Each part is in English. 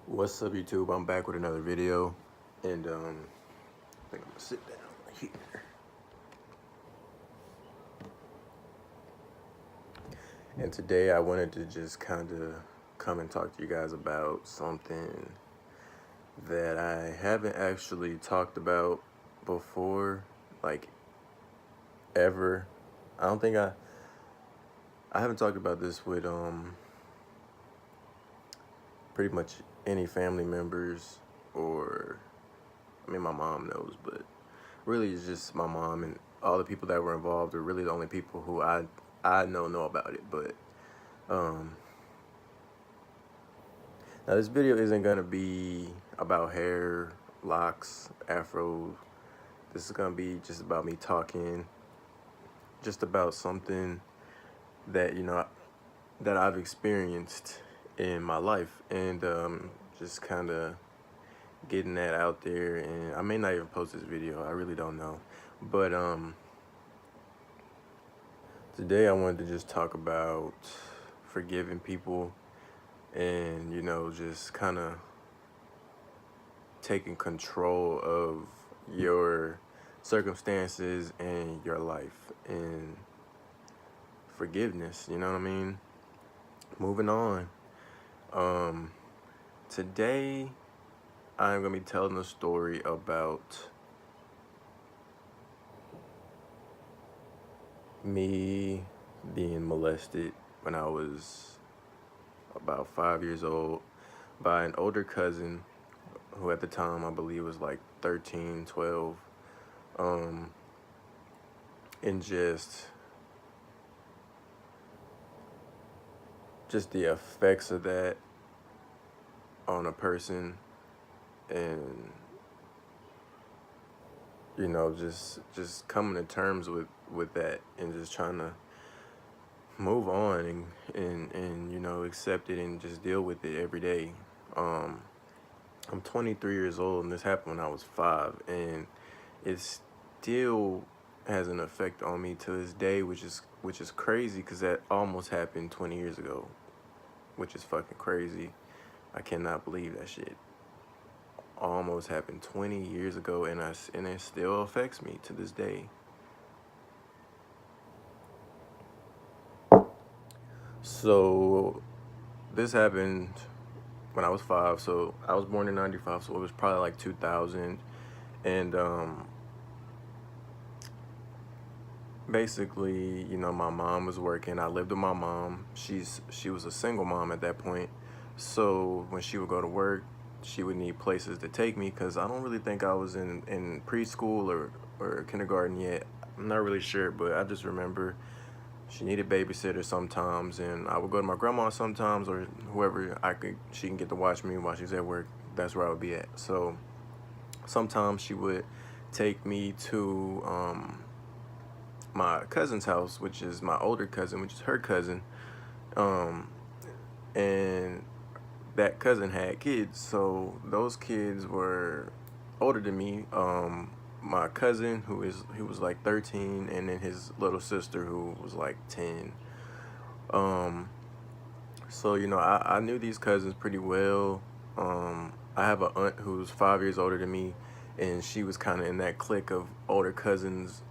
What's up, YouTube? I'm back with another video, and I think I'm gonna sit down here. And today I wanted to just kind of come and talk to you guys about something that I haven't actually talked about before, like ever. I don't think I haven't talked about this with pretty much any family members, or I mean my mom knows, but really it's just my mom and all the people that were involved are really the only people who I know about it. But now this video isn't gonna be about hair, locks, afro. This is gonna be just about me talking just about something that that I've experienced in my life, and just kind of getting that out there. And I may not even post this video, I really don't know, but today I wanted to just talk about forgiving people and just kind of taking control of your circumstances and your life, and forgiveness, you know what I mean? Moving on. Today I'm gonna be telling a story about me being molested when I was about 5 years old by an older cousin who at the time I believe was like 13, 12. And just the effects of that on a person, and just coming to terms with that, and just trying to move on and accept it and just deal with it every day. I'm 23 years old, and this happened when I was 5, and it still has an effect on me to this day, which is crazy, because that almost happened 20 years ago, which is fucking crazy. I cannot believe that shit almost happened 20 years ago, and it still affects me to this day. So this happened when I was 5. So I was born in 95, so it was probably like 2000. And basically, my mom was working. I lived with my mom. She was a single mom at that point. So when she would go to work, she would need places to take me, because I don't really think I was in preschool or kindergarten yet. I'm not really sure, but I just remember she needed babysitters sometimes, and I would go to my grandma sometimes, or whoever she can get to watch me while she's at work. That's where I would be at. So sometimes she would take me to my cousin's house, which is my older cousin, which is her cousin, and that cousin had kids. So those kids were older than me. My cousin, who was like 13, and then his little sister, who was like 10. So I knew these cousins pretty well. I have an aunt who's 5 years older than me, and she was kind of in that clique of older cousins.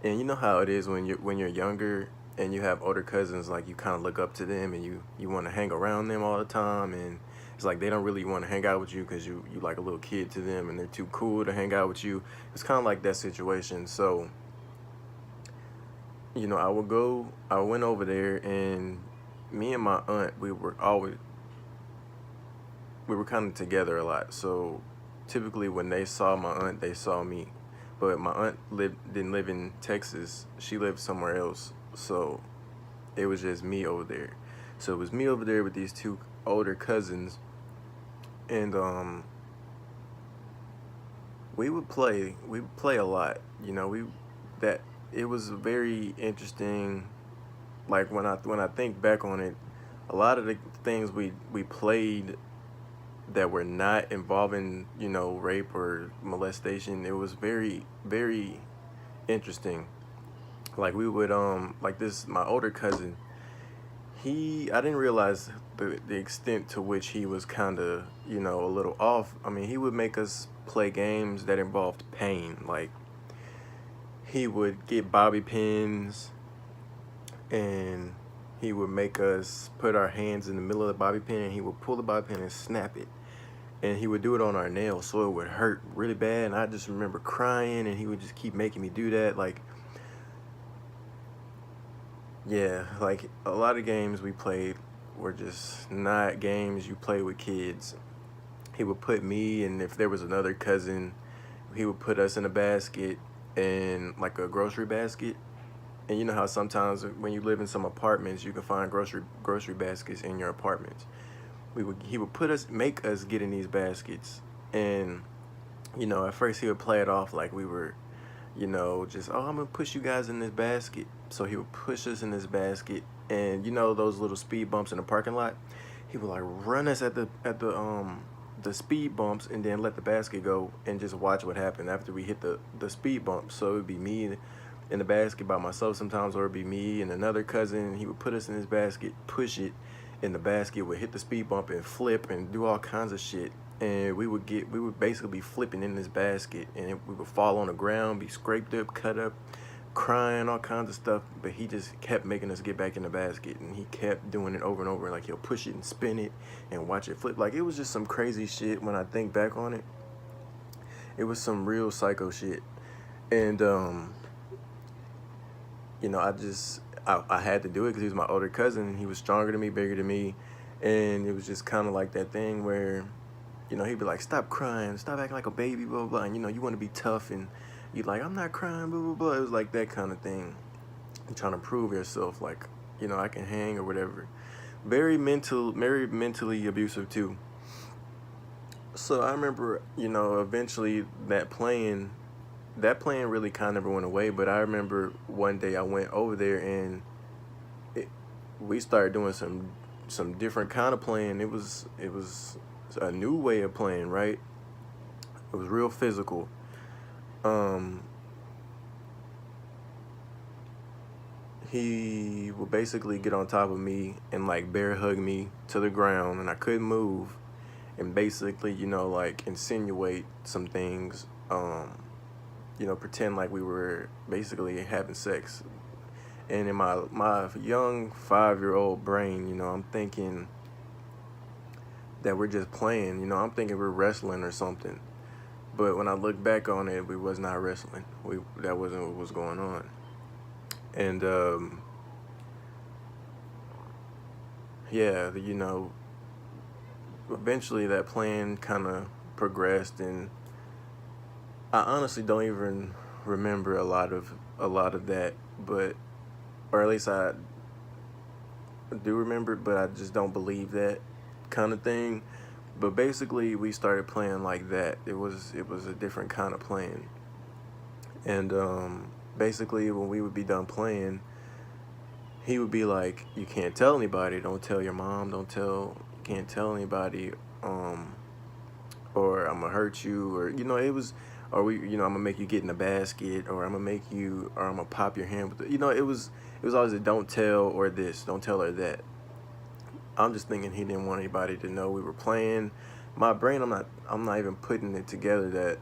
And you know how it is when you're younger and you have older cousins, like you kind of look up to them, and you want to hang around them all the time, and it's like they don't really want to hang out with you because you like a little kid to them, and they're too cool to hang out with you. It's kind of like that situation. So I went over there, and me and my aunt, we were kind of together a lot. So typically when they saw my aunt, they saw me. But my aunt didn't live in Texas. She lived somewhere else. So it was just me over there. So it was me over there with these two older cousins, and we would play a lot. It was very interesting. Like when I think back on it, a lot of the things we played that were not involving rape or molestation, it was very, very interesting. Like we would like this, my older cousin, I didn't realize the extent to which he was kind of, a little off. I mean, he would make us play games that involved pain. Like, he would get bobby pins and he would make us put our hands in the middle of the bobby pin, and he would pull the bobby pin and snap it. And he would do it on our nails, so it would hurt really bad. And I just remember crying, and he would just keep making me do that. Like, yeah, like a lot of games we played were just not games you play with kids. He would put me, and if there was another cousin, he would put us in a basket, in like a grocery basket. And you know how sometimes when you live in some apartments, you can find grocery baskets in your apartments. He would make us get in these baskets, and at first he would play it off like we were, just, oh, I'm gonna push you guys in this basket. So he would push us in this basket, and those little speed bumps in the parking lot, he would like run us at the speed bumps, and then let the basket go and just watch what happened after we hit the speed bump. So it would be me in the basket by myself sometimes, or it'd be me and another cousin. He would put us in his basket, push it, and the basket would hit the speed bump and flip and do all kinds of shit. And we would basically be flipping in this basket, and we would fall on the ground, be scraped up, cut up, crying, all kinds of stuff. But he just kept making us get back in the basket, and he kept doing it over and over. Like, he'll push it and spin it and watch it flip. Like, it was just some crazy shit. When I think back on it, it was some real psycho shit. And I had to do it because he was my older cousin. He was stronger than me, bigger than me, and it was just kind of like that thing where, he'd be like, stop crying, stop acting like a baby, blah, blah, blah. And, you want to be tough, and you're like, I'm not crying, blah, blah, blah. It was like that kind of thing. And trying to prove yourself, like, I can hang or whatever. Very mentally abusive, too. So I remember, eventually that plan really kind of never went away. But I remember one day I went over there, and we started doing some different kind of playing. It was a new way of playing, right? It was real physical. He would basically get on top of me and like bear hug me to the ground, and I couldn't move, and basically, like insinuate some things, pretend like we were basically having sex. And in my young 5-year-old brain, I'm thinking that we're just playing. I'm thinking we're wrestling or something. But when I look back on it, we was not wrestling. That wasn't what was going on. And yeah, eventually that plan kind of progressed, and I honestly don't even remember a lot of that, but or at least I do remember, but I just don't believe that kind of thing. But basically, we started playing like that. It was a different kind of playing, and basically, when we would be done playing, he would be like, "You can't tell anybody. Don't tell your mom. You can't tell anybody. Or I'm gonna hurt you, or it was." Or I'm gonna make you get in the basket, or I'm gonna pop your hand with it was always a don't tell, or this, don't tell her that. I'm just thinking he didn't want anybody to know we were playing. My brain, I'm not even putting it together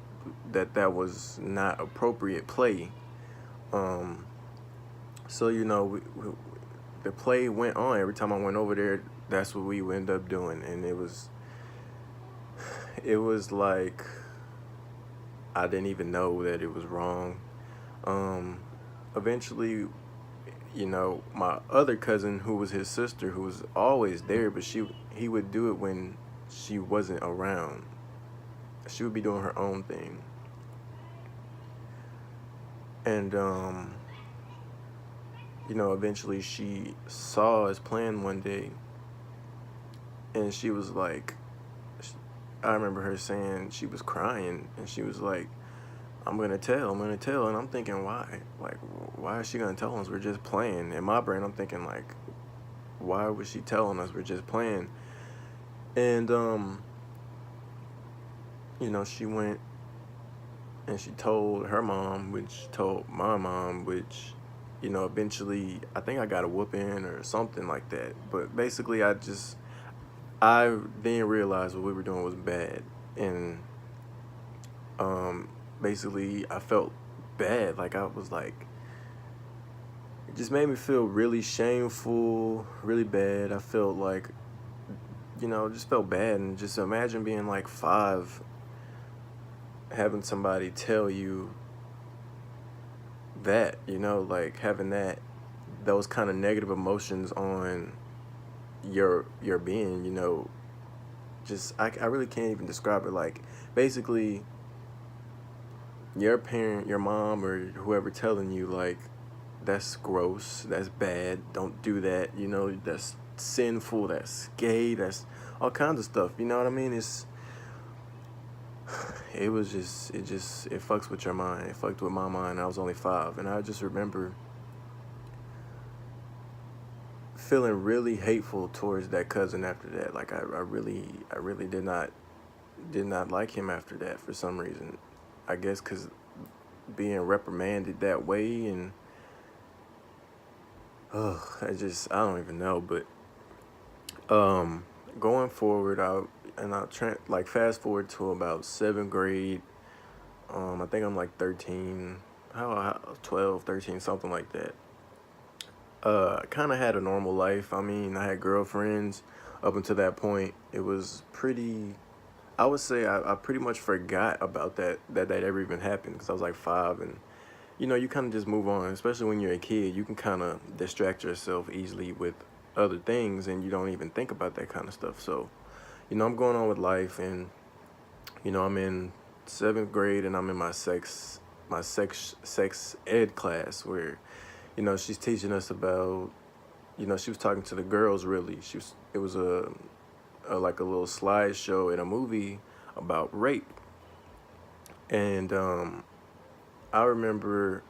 that was not appropriate play. So the play went on. Every time I went over there, that's what we would end up doing, and it was like I didn't even know that it was wrong. Eventually, my other cousin, who was his sister, who was always there, but he would do it when she wasn't around. She would be doing her own thing. And, eventually she saw us playing one day, and she was like, I remember her saying, she was crying, and she was like, I'm gonna tell. And I'm thinking, why? Like, why is she gonna tell us? We're just playing. In my brain, I'm thinking, like, why was she telling us we're just playing? And, she went and she told her mom, which told my mom, which, eventually I think I got a whooping or something like that. But basically, I didn't realize what we were doing was bad, and um, basically I felt bad. Like I was like, it just made me feel really shameful, really bad. I felt like, just felt bad, and just imagine being like 5, having somebody tell you that, like having those kind of negative emotions on your being, just I really can't even describe it. Like basically your parent, your mom or whoever telling you like that's gross, that's bad, don't do that, that's sinful, that's gay, that's all kinds of stuff, you know what I mean? It fucks with your mind. It fucked with my mind. I was only 5, and I just remember feeling really hateful towards that cousin after that. Like I really did not like him after that for some reason. I guess because being reprimanded that way, and I don't even know. But um, going forward, like fast forward to about 7th grade. I think I'm like 13, how 12, 13, something like that. I kind of had a normal life. I mean, I had girlfriends up until that point. It was pretty. I would say I pretty much forgot about that ever even happened because I was like 5, and you kind of just move on. Especially when you're a kid, you can kind of distract yourself easily with other things, and you don't even think about that kind of stuff. So, I'm going on with life, and I'm in 7th grade, and I'm in my sex ed class where she's teaching us about, she was talking to the girls really. It was like a little slideshow in a movie about rape. And I remember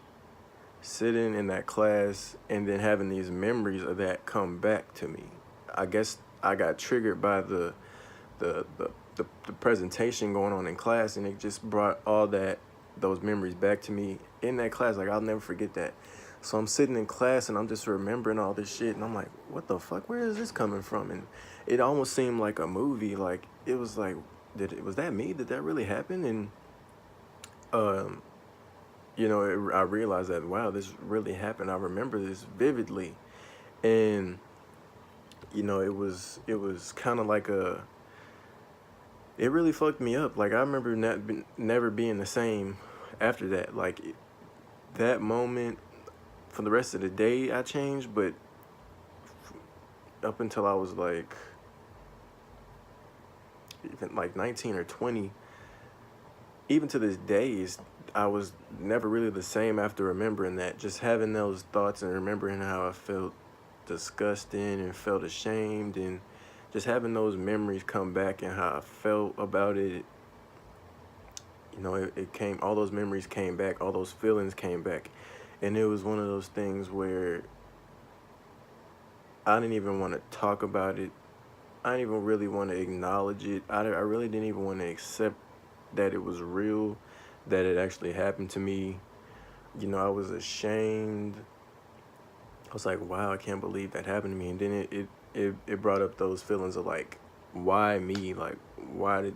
sitting in that class and then having these memories of that come back to me. I guess I got triggered by the presentation going on in class, and it just brought those memories back to me in that class. Like I'll never forget that. So I'm sitting in class and I'm just remembering all this shit, and I'm like, what the fuck? Where is this coming from? And it almost seemed like a movie. Like it was like, was that me? Did that really happen? And um, I realized that wow, this really happened. I remember this vividly, and it was kind of like it really fucked me up. Like I remember never being the same after that. Like that moment, for the rest of the day, I changed, but up until I was like even like 19 or 20, even to this day, I was never really the same after remembering that. Just having those thoughts and remembering how I felt disgusting and felt ashamed, and just having those memories come back and how I felt about it. It came, all those memories came back, all those feelings came back. And it was one of those things where I didn't even want to talk about it. I didn't even really want to acknowledge it. I really didn't even want to accept that it was real, that it actually happened to me. I was ashamed. I was like, wow, I can't believe that happened to me. And then it brought up those feelings of like, why me? Like, why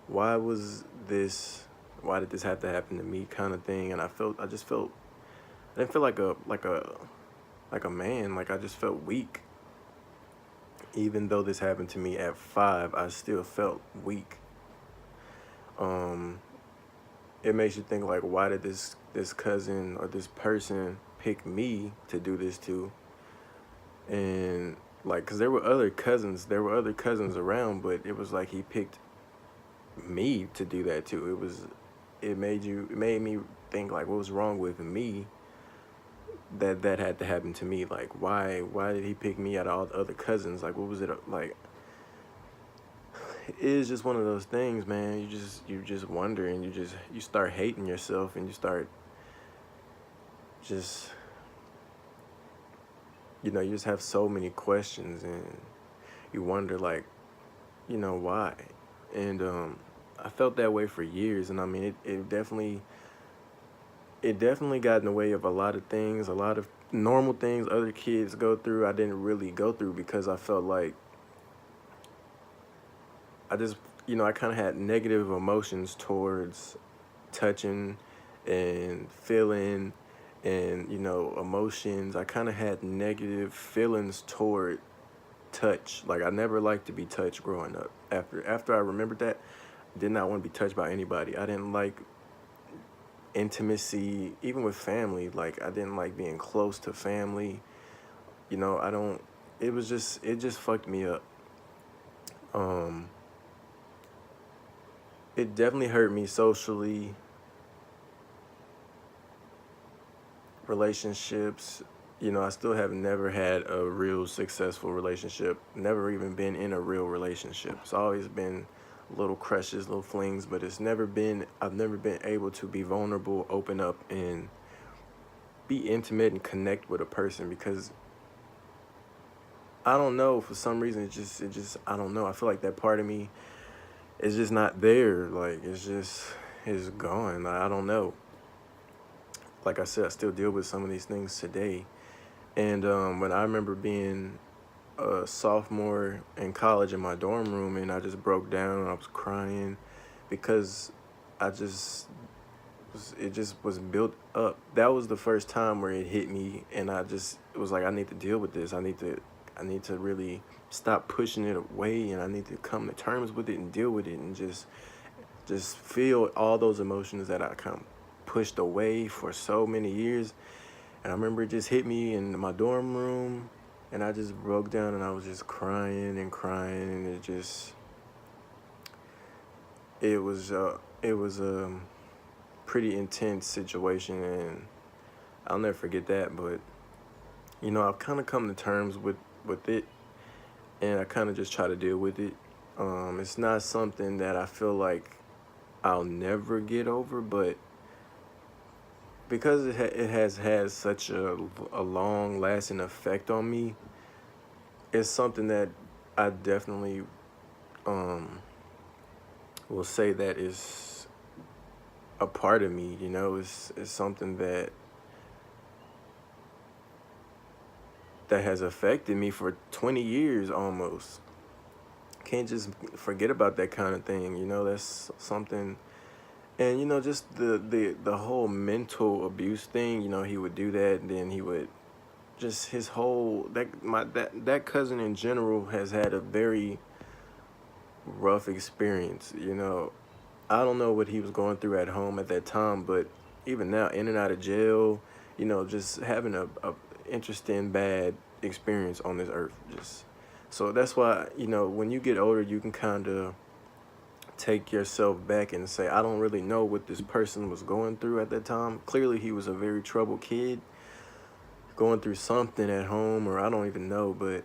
was this, why did this have to happen to me kind of thing? And I just felt, I didn't feel like a man. Like I just felt weak. Even though this happened to me at 5, I still felt weak. Um, it makes you think like, why did this cousin or this person pick me to do this to? And like, cause there were other cousins around, but it was like he picked me to do that to. It made me think like, what was wrong with me that had to happen to me? Like why did he pick me out of all the other cousins? Like what was it like? It is just one of those things, man. You just wonder, and you start hating yourself, and you start just you just have so many questions, and you wonder like, why? And I felt that way for years, and I mean it definitely got in the way of a lot of things, a lot of normal things other kids go through, I didn't really go through because I felt like I just, I kind of had negative emotions towards touching and feeling and, emotions. I kind of had negative feelings toward touch. Like I never liked to be touched growing up. After I remembered that, I did not want to be touched by anybody. I didn't like intimacy, even with family. Like I didn't like being close to family. I don't. It just fucked me up. Um, it definitely hurt me socially, relationships. I still have never had a real successful relationship. Never even been in a real relationship. It's always been little crushes, little flings, but I've never been able to be vulnerable, open up, and be intimate and connect with a person because I don't know, for some reason, I don't know. I feel like that part of me is just not there. Like, it's gone. I don't know. Like I said, I still deal with some of these things today. And when I remember being a sophomore in college in my dorm room and I just broke down, I was crying because I just it just was built up. That was the first time where it hit me, and it was like I need to deal with this. I need to really stop pushing it away, and I need to come to terms with it and deal with it, and just feel all those emotions that I kind of pushed away for so many years. And I remember it just hit me in my dorm room, and I just broke down, and I was just crying and crying, and it was a pretty intense situation, and I'll never forget that. But I've kind of come to terms with it, and I kind of just try to deal with it. It's not something that I feel like I'll never get over, but because it has had such a long lasting effect on me, it's something that I definitely um, will say that is a part of me. It's something that has affected me for 20 years almost. Can't just forget about that kind of thing. That's something. And just the whole mental abuse thing. He would do that, and then he would just his whole that cousin in general has had a very rough experience. I don't know what he was going through at home at that time, but even now, in and out of jail, just having a interesting bad experience on this earth. Just so that's why when you get older, you can kind of take yourself back and say, I don't really know what this person was going through at that time. Clearly, he was a very troubled kid, going through something at home, or I don't even know, but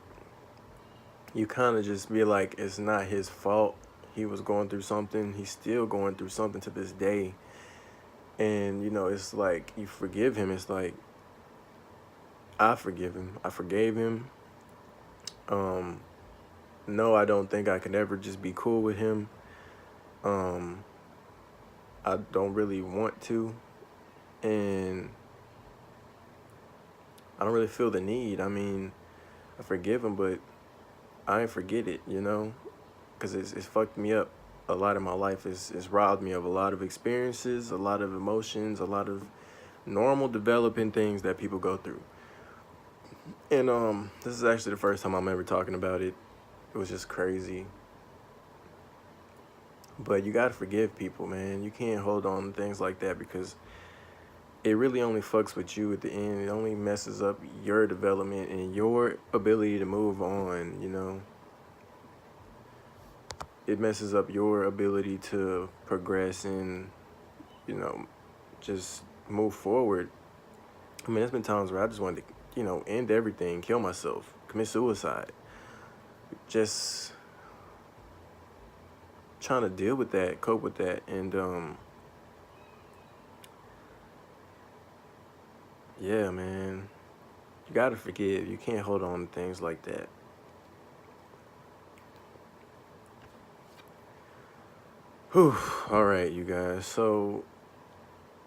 you kind of just be like, it's not his fault. He was going through something. He's still going through something to this day. And, it's like you forgive him. It's like, I forgive him. I forgave him. Um, no, I don't think I could ever just be cool with him. Um, I don't really want to. And I don't really feel the need. I mean, I forgive him, but I ain't forget it, because it's fucked me up a lot in my life. It's robbed me of a lot of experiences, a lot of emotions, a lot of normal developing things that people go through. And this is actually the first time I'm ever talking about it. It was just crazy. But you gotta forgive people, man. You can't hold on to things like that because it really only fucks with you at the end. It only messes up your development and your ability to move on. It messes up your ability to progress and, you know, just move forward. I mean, there's been times where I just wanted to, end everything, kill myself, commit suicide. Just trying to deal with that, cope with that. And, yeah, man, you gotta forgive. You can't hold on to things like that. Whew. All right, you guys. So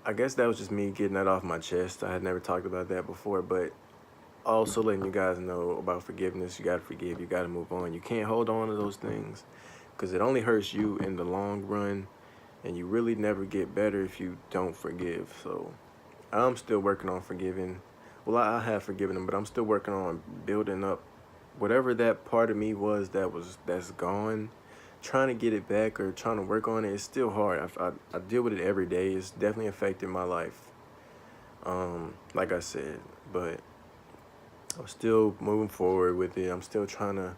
I guess that was just me getting that off my chest. I had never talked about that before, but also letting you guys know about forgiveness. You gotta forgive. You gotta move on. You can't hold on to those things because it only hurts you in the long run, and you really never get better if you don't forgive. So I'm still working on forgiving. Well, I have forgiven them, but I'm still working on building up whatever that part of me was that's gone. Trying to get it back or trying to work on it, it's still hard. I deal with it every day. It's definitely affected my life. Like I said, but I'm still moving forward with it. I'm still trying to,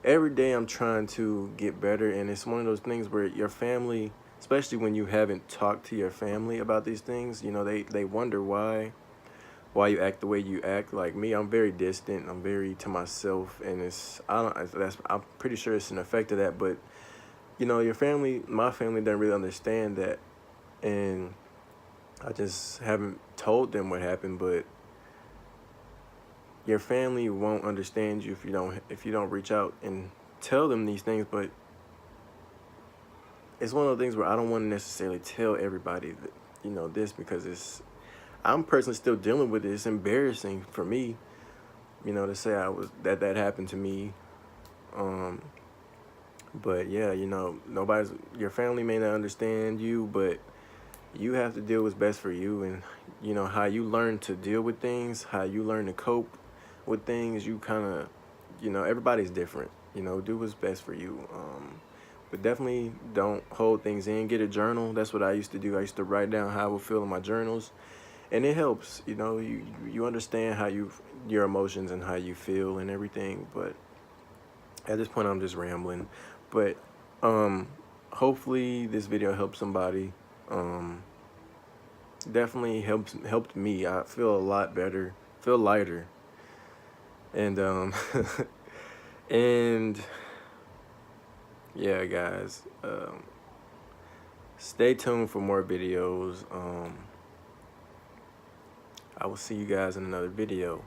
every day I'm trying to get better. And it's one of those things where your family, especially when you haven't talked to your family about these things, you know, they wonder why you act the way you act. Like me, I'm very distant. I'm very to myself, and I'm pretty sure it's an effect of that. But you know, your family, my family doesn't really understand that, and I just haven't told them what happened. But your family won't understand you if you don't reach out and tell them these things. But it's one of those things where I don't want to necessarily tell everybody that, you know, this, because I'm personally still dealing with it. It's embarrassing for me, you know, to say that happened to me. Um, but yeah, you know, your family may not understand you, but you have to deal what's best for you. And you know how you learn to deal with things, how you learn to cope with things. You kind of, you know, everybody's different. You know, do what's best for you. But definitely don't hold things in. Get a journal. That's what I used to do. I used to write down how I would feel in my journals, and it helps. You know, you understand your emotions and how you feel and everything. But at this point, I'm just rambling. But um, hopefully this video helps somebody. Um, Definitely helped me. I feel a lot better, feel lighter, and and yeah, guys, stay tuned for more videos. I will see you guys in another video.